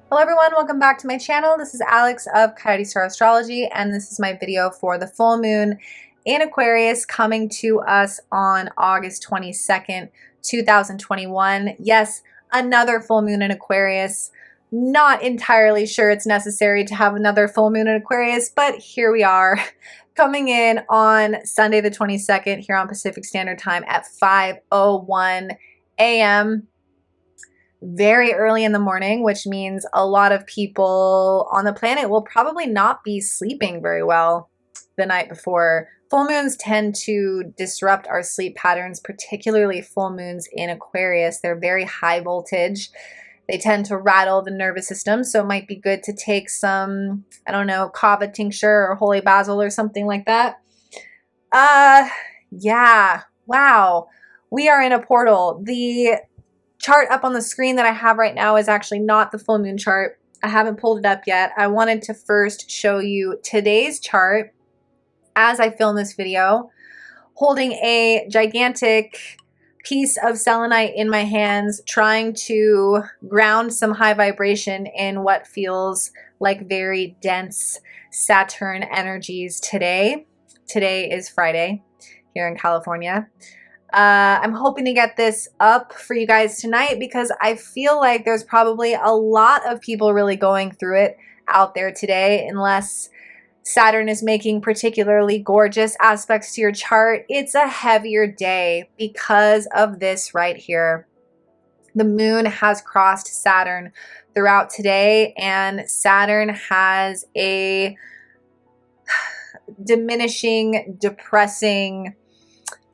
Hello everyone, welcome back to my channel. This is Alex of Coyote Star Astrology, and this is my video for the full moon in Aquarius coming to us on August 22nd, 2021. Yes, another full moon in Aquarius. Not entirely sure it's necessary to have another full moon in Aquarius, but here we are, coming in on Sunday the 22nd here on Pacific Standard Time at 5:01 a.m. very early in the morning, which means a lot of people on the planet will probably not be sleeping very well the night before. Full moons tend to disrupt our sleep patterns, particularly full moons in Aquarius. They're very high voltage. They tend to rattle the nervous system, so it might be good to take some, I don't know, kava tincture or holy basil or something like that. Yeah, wow. We are in a portal. The chart up on the screen that I have right now is actually not the full moon chart. I haven't pulled it up yet. I wanted to first show you today's chart as I film this video, holding a gigantic piece of selenite in my hands, trying to ground some high vibration in what feels like very dense Saturn energies today. Today is Friday here in California. I'm hoping to get this up for you guys tonight because I feel like there's probably a lot of people really going through it out there today. Unless Saturn is making particularly gorgeous aspects to your chart, it's a heavier day because of this right here. The moon has crossed Saturn throughout today, and Saturn has a diminishing, depressing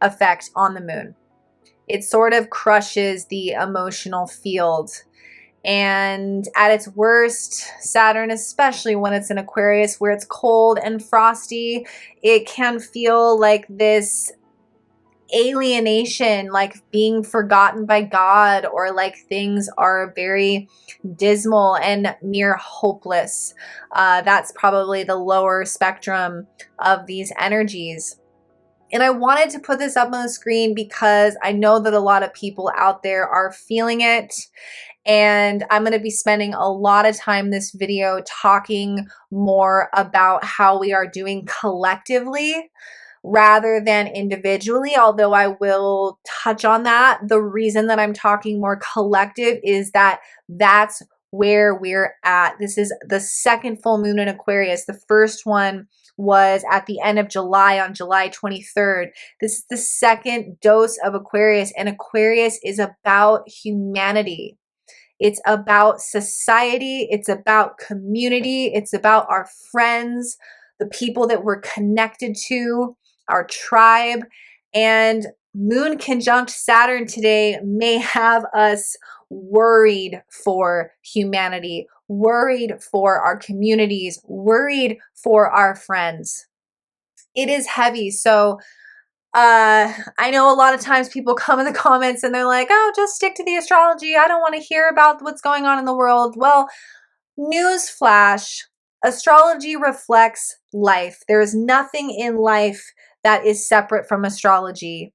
effect on the moon. It sort of crushes the emotional field. And at its worst, Saturn, especially when it's in Aquarius where it's cold and frosty, it can feel like this alienation, like being forgotten by God, or like things are very dismal and near hopeless. That's probably the lower spectrum of these energies. And I wanted to put this up on the screen because I know that a lot of people out there are feeling it. And I'm going to be spending a lot of time this video talking more about how we are doing collectively rather than individually, although I will touch on that. The reason that I'm talking more collective is that that's where we're at. This is the second full moon in Aquarius. The first one was at the end of July on July 23rd. This is the second dose of Aquarius, and Aquarius is about humanity. It's about society. It's about community. It's about our friends, the people that we're connected to, our tribe. And Moon conjunct Saturn today may have us worried for humanity, worried for our communities, worried for our friends. It is heavy. So I know a lot of times people come in the comments and they're like, oh, just stick to the astrology. I don't want to hear about what's going on in the world. Well, newsflash, astrology reflects life. There is nothing in life that is separate from astrology.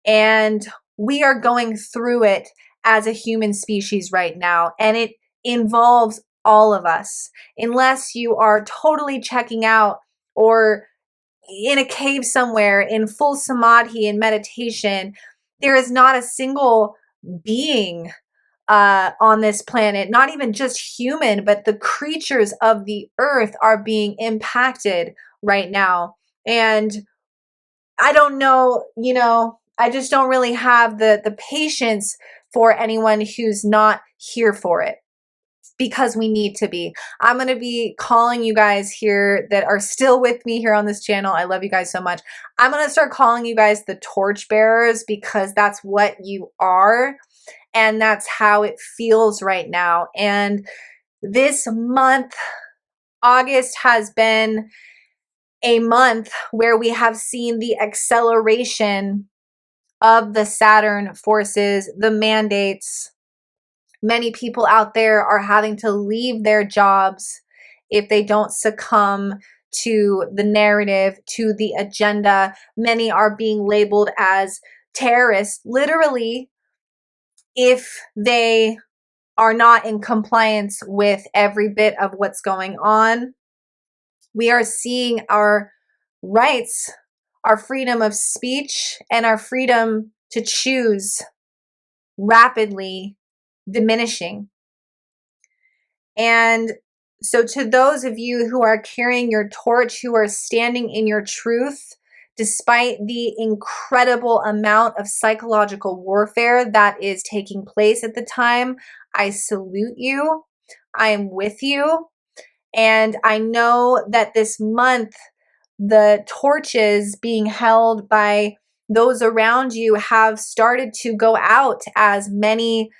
And we are going through it as a human species right now. And it involves all of us. Unless you are totally checking out or in a cave somewhere in full samadhi and meditation, there is not a single being on this planet, not even just human, but the creatures of the earth are being impacted right now. And I don't know, I just don't really have the patience for anyone who's not here for it, because we need to be. I'm going to be calling you guys here that are still with me here on this channel. I love you guys so much. I'm going to start calling you guys the Torchbearers, because that's what you are. And that's how it feels right now. And this month, August, has been a month where we have seen the acceleration of the Saturn forces, the mandates. Many people out there are having to leave their jobs if they don't succumb to the narrative, to the agenda. Many are being labeled as terrorists, literally, if they are not in compliance with every bit of what's going on. We are seeing our rights, our freedom of speech, and our freedom to choose rapidly diminishing. And so to those of you who are carrying your torch, who are standing in your truth, despite the incredible amount of psychological warfare that is taking place at the time, I salute you. I am with you. And I know that this month, the torches being held by those around you have started to go out, as many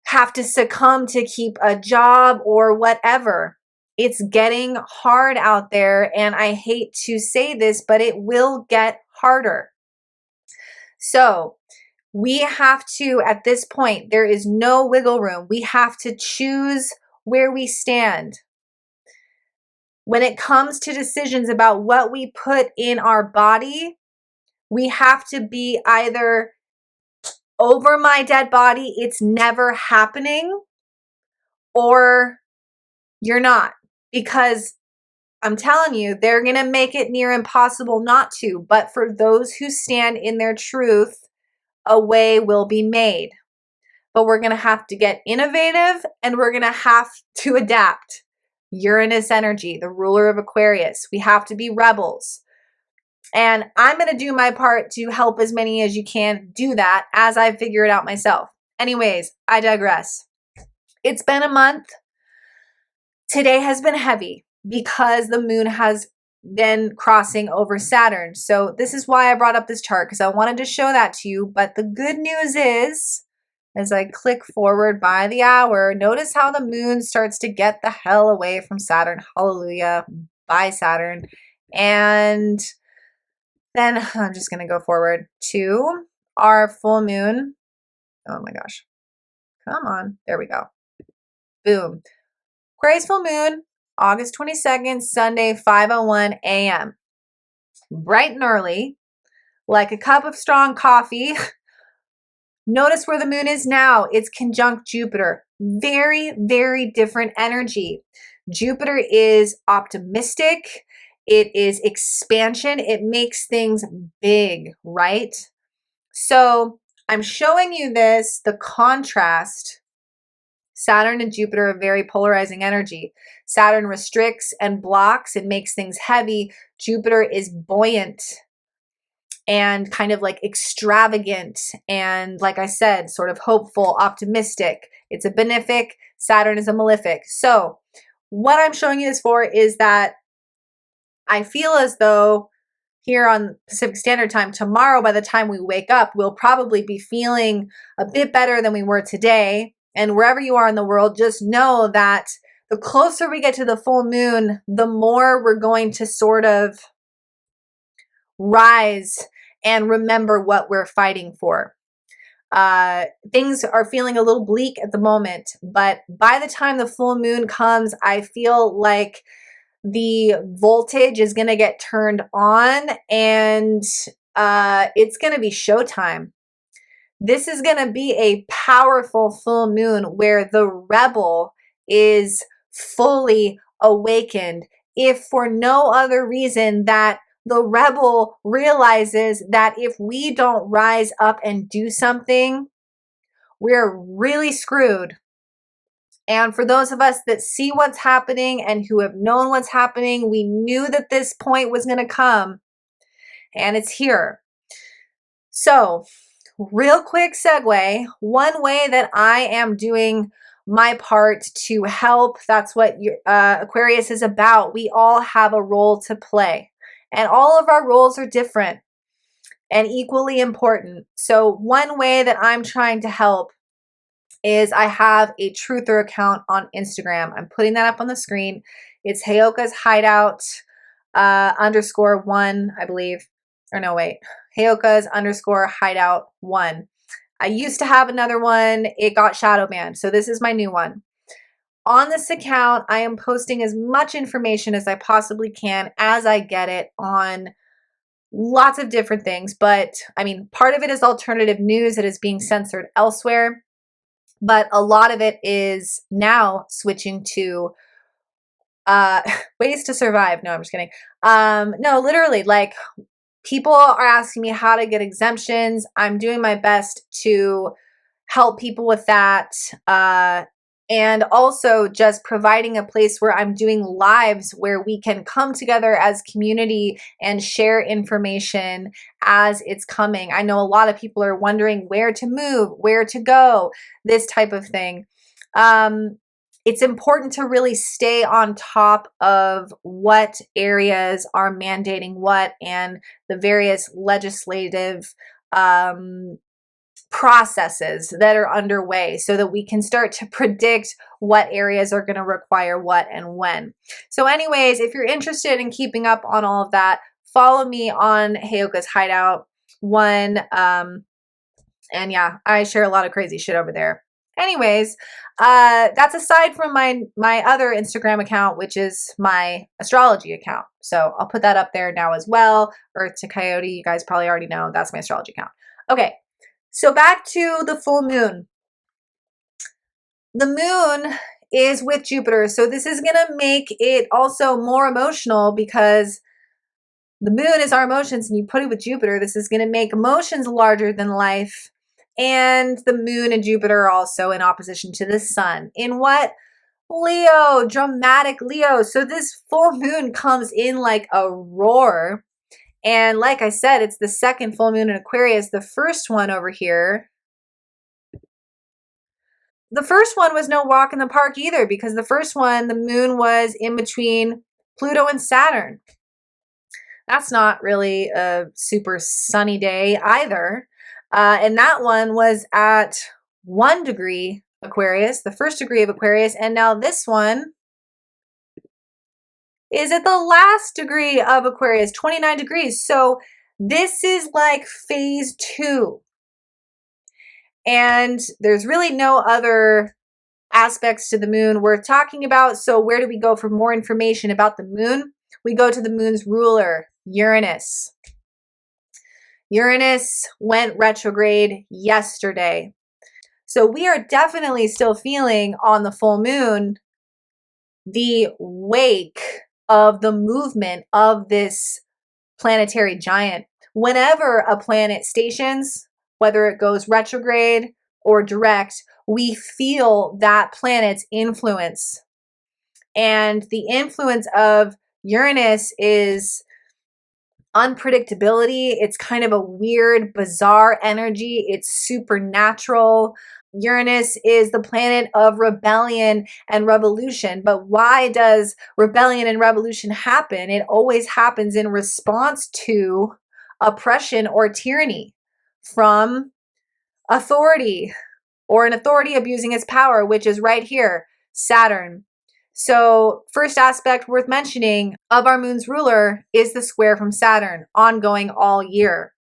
have to succumb to keep a job or whatever. It's getting hard out there, and I hate to say this, but it will get harder. So we have to, at this point, there is no wiggle room. We have to choose where we stand. When it comes to decisions about what we put in our body, we have to be either over my dead body, it's never happening, or you're not. Because I'm telling you, they're going to make it near impossible not to. But for those who stand in their truth, a way will be made. But we're going to have to get innovative, and we're going to have to adapt. Uranus energy, the ruler of Aquarius. We have to be rebels. And I'm going to do my part to help as many as you can do that as I figure it out myself. Anyways, I digress. It's been a month. Today has been heavy because the moon has been crossing over Saturn. So this is why I brought up this chart, because I wanted to show that to you. But the good news is, as I click forward by the hour, notice how the moon starts to get the hell away from Saturn. Hallelujah. Bye, Saturn. And then I'm just going to go forward to our full moon. Oh my gosh. Come on. There we go. Boom. Aquarius full moon, August 22nd, Sunday, 5:01 a.m. Bright and early, like a cup of strong coffee. Notice where the moon is now. It's conjunct Jupiter. Very, very different energy. Jupiter is optimistic. It is expansion. It makes things big, right? So I'm showing you this, the contrast. Saturn and Jupiter are very polarizing energy. Saturn restricts and blocks and makes things heavy. Jupiter is buoyant and kind of like extravagant and, like I said, sort of hopeful, optimistic. It's a benefic. Saturn is a malefic. So what I'm showing you this for is that I feel as though here on Pacific Standard Time, tomorrow, by the time we wake up, we'll probably be feeling a bit better than we were today. And wherever you are in the world, just know that the closer we get to the full moon, the more we're going to sort of rise and remember what we're fighting for. Things are feeling a little bleak at the moment, but by the time the full moon comes, I feel like the voltage is going to get turned on, and it's going to be showtime. This is going to be a powerful full moon where the rebel is fully awakened, if for no other reason that the rebel realizes that if we don't rise up and do something, we're really screwed. And for those of us that see what's happening and who have known what's happening, we knew that this point was going to come, and it's here. So, real quick segue, one way that I am doing my part to help, that's what Aquarius is about. We all have a role to play, and all of our roles are different and equally important. So one way that I'm trying to help is I have a truther account on Instagram. I'm putting that up on the screen. It's Heyoka's Hideout _1, I believe. Or no, wait. Heyoka's _hideout 1. I used to have another one. It got shadow banned. So this is my new one. On this account, I am posting as much information as I possibly can as I get it on lots of different things. But I mean, part of it is alternative news that is being censored elsewhere. But a lot of it is now switching to ways to survive. No, I'm just kidding. No, literally, like, people are asking me how to get exemptions. I'm doing my best to help people with that. And also just providing a place where I'm doing lives where we can come together as community and share information as it's coming. I know a lot of people are wondering where to move, where to go, this type of thing. It's important to really stay on top of what areas are mandating what and the various legislative processes that are underway so that we can start to predict what areas are going to require what and when. So anyways, if you're interested in keeping up on all of that, follow me on Heyoka's Hideout one. And yeah, I share a lot of crazy shit over there. Anyways, that's aside from my other Instagram account, which is my astrology account. So I'll put that up there now as well. Earth to Coyote, you guys probably already know that's my astrology account. Okay, so back to the full moon. The moon is with Jupiter, so this is going to make it also more emotional because the moon is our emotions, and you put it with Jupiter, this is going to make emotions larger than life. And the moon and Jupiter are also in opposition to the sun. In what? Leo, dramatic Leo. So this full moon comes in like a roar. And like I said, it's the second full moon in Aquarius. The first one over here, the first one was no walk in the park either, because the first one, the moon was in between Pluto and Saturn. That's not really a super sunny day either. And that one was at 1 degree Aquarius, the first degree of Aquarius. And now this one is at the last degree of Aquarius, 29 degrees. So this is like phase 2. And there's really no other aspects to the moon we're talking about. So where do we go for more information about the moon? We go to the moon's ruler, Uranus. Uranus went retrograde yesterday. So we are definitely still feeling on the full moon the wake of the movement of this planetary giant. Whenever a planet stations, whether it goes retrograde or direct, we feel that planet's influence. And the influence of Uranus is unpredictability. It's kind of a weird, bizarre energy. It's supernatural. Uranus is the planet of rebellion and revolution. But why does rebellion and revolution happen? It always happens in response to oppression or tyranny from authority, or an authority abusing its power, which is right here, Saturn. So first aspect worth mentioning of our moon's ruler is the square from Saturn, ongoing all year.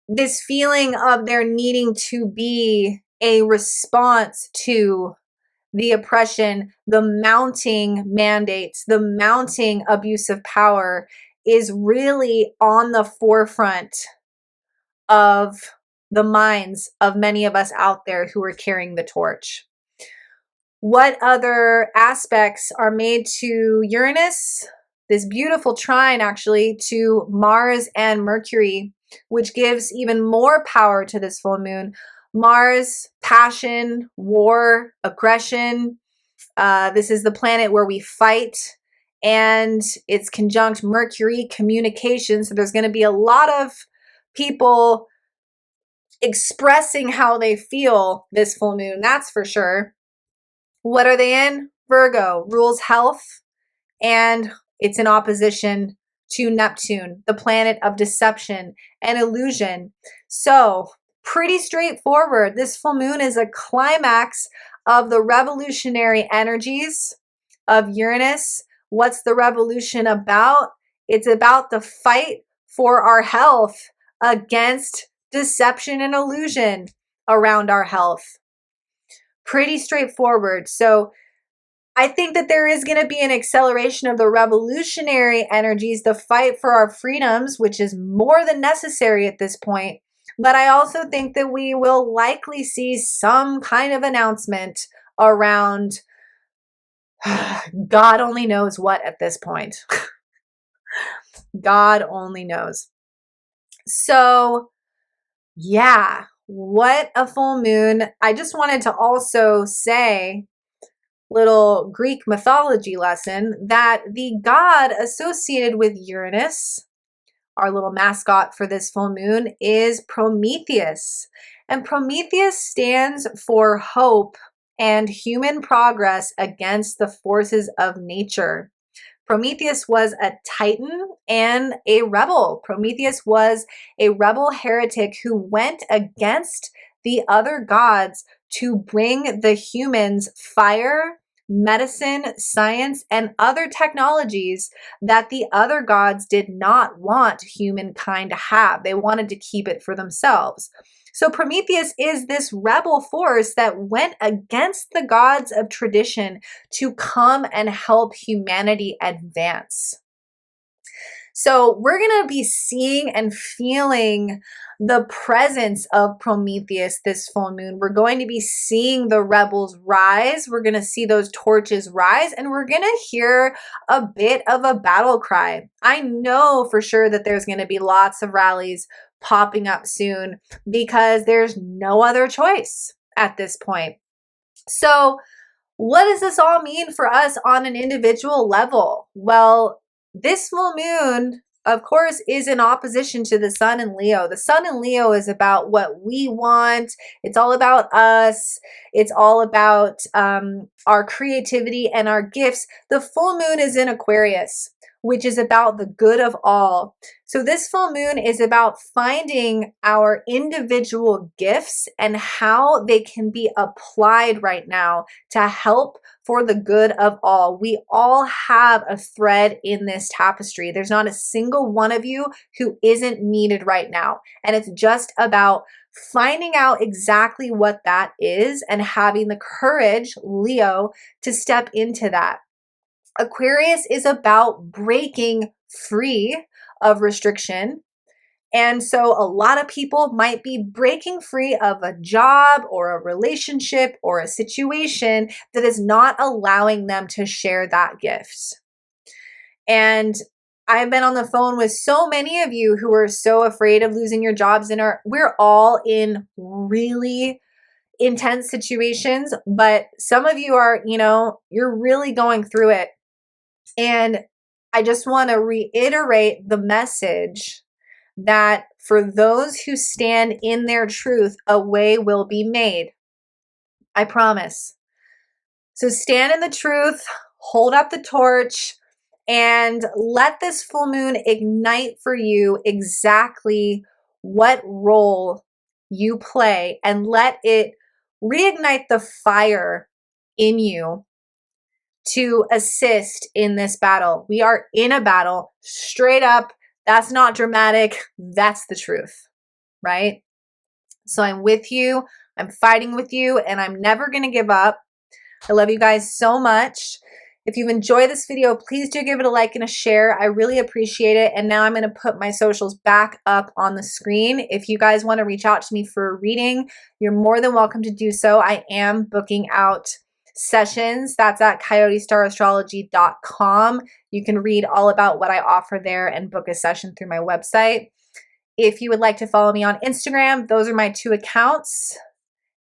This feeling of there needing to be a response to the oppression, the mounting mandates, the mounting abuse of power is really on the forefront of the minds of many of us out there who are carrying the torch. What other aspects are made to Uranus? This beautiful trine actually to Mars and Mercury, which gives even more power to this full moon. Mars, passion, war, aggression. This is the planet where we fight, and it's conjunct Mercury, communication. So there's going to be a lot of people expressing how they feel this full moon, that's for sure. What are they in? Virgo, rules health, and it's in opposition to Neptune, the planet of deception and illusion. So pretty straightforward. This full moon is a climax of the revolutionary energies of Uranus. What's the revolution about? It's about the fight for our health against deception and illusion around our health. Pretty straightforward. So I think that there is going to be an acceleration of the revolutionary energies, the fight for our freedoms, which is more than necessary at this point. But I also think that we will likely see some kind of announcement around God only knows what at this point. God only knows. So, yeah, what a full moon. I just wanted to also say, little Greek mythology lesson, that the god associated with Uranus, our little mascot for this full moon, is Prometheus. And Prometheus stands for hope and human progress against the forces of nature. Prometheus was a titan and a rebel. Prometheus was a rebel heretic who went against the other gods to bring the humans fire, medicine, science, and other technologies that the other gods did not want humankind to have. They wanted to keep it for themselves. So Prometheus is this rebel force that went against the gods of tradition to come and help humanity advance. So we're going to be seeing and feeling the presence of Prometheus this full moon. We're going to be seeing the rebels rise. We're going to see those torches rise, and we're going to hear a bit of a battle cry. I know for sure that there's going to be lots of rallies popping up soon because there's no other choice at this point. So what does this all mean for us on an individual level? Well, this full moon, of course, is in opposition to the sun in Leo. The sun in Leo is about what we want. It's all about us. It's all about our creativity and our gifts. The full moon is in Aquarius, which is about the good of all. So this full moon is about finding our individual gifts and how they can be applied right now to help for the good of all. We all have a thread in this tapestry. There's not a single one of you who isn't needed right now. And it's just about finding out exactly what that is and having the courage, Leo, to step into that. Aquarius is about breaking free of restriction. And so a lot of people might be breaking free of a job or a relationship or a situation that is not allowing them to share that gift. And I've been on the phone with so many of you who are so afraid of losing your jobs, and we're all in really intense situations, but some of you are, you're really going through it. And I just want to reiterate the message that for those who stand in their truth, a way will be made. I promise. So stand in the truth, hold up the torch, and let this full moon ignite for you exactly what role you play, and let it reignite the fire in you to assist in this battle. We are in a battle, straight up. That's not dramatic. That's the truth, right? So I'm with you. I'm fighting with you, and I'm never going to give up. I love you guys so much. If you've enjoyed this video, please do give it a like and a share. I really appreciate it. And now I'm going to put my socials back up on the screen. If you guys want to reach out to me for a reading, you're more than welcome to do so. I am booking out sessions. That's at coyotestarastrology.com. You can read all about what I offer there and book a session through my website. If you would like to follow me on Instagram, those are my 2 accounts.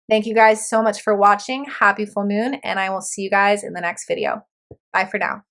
Thank you guys so much for watching. Happy full moon, and I will see you guys in the next video. Bye for now.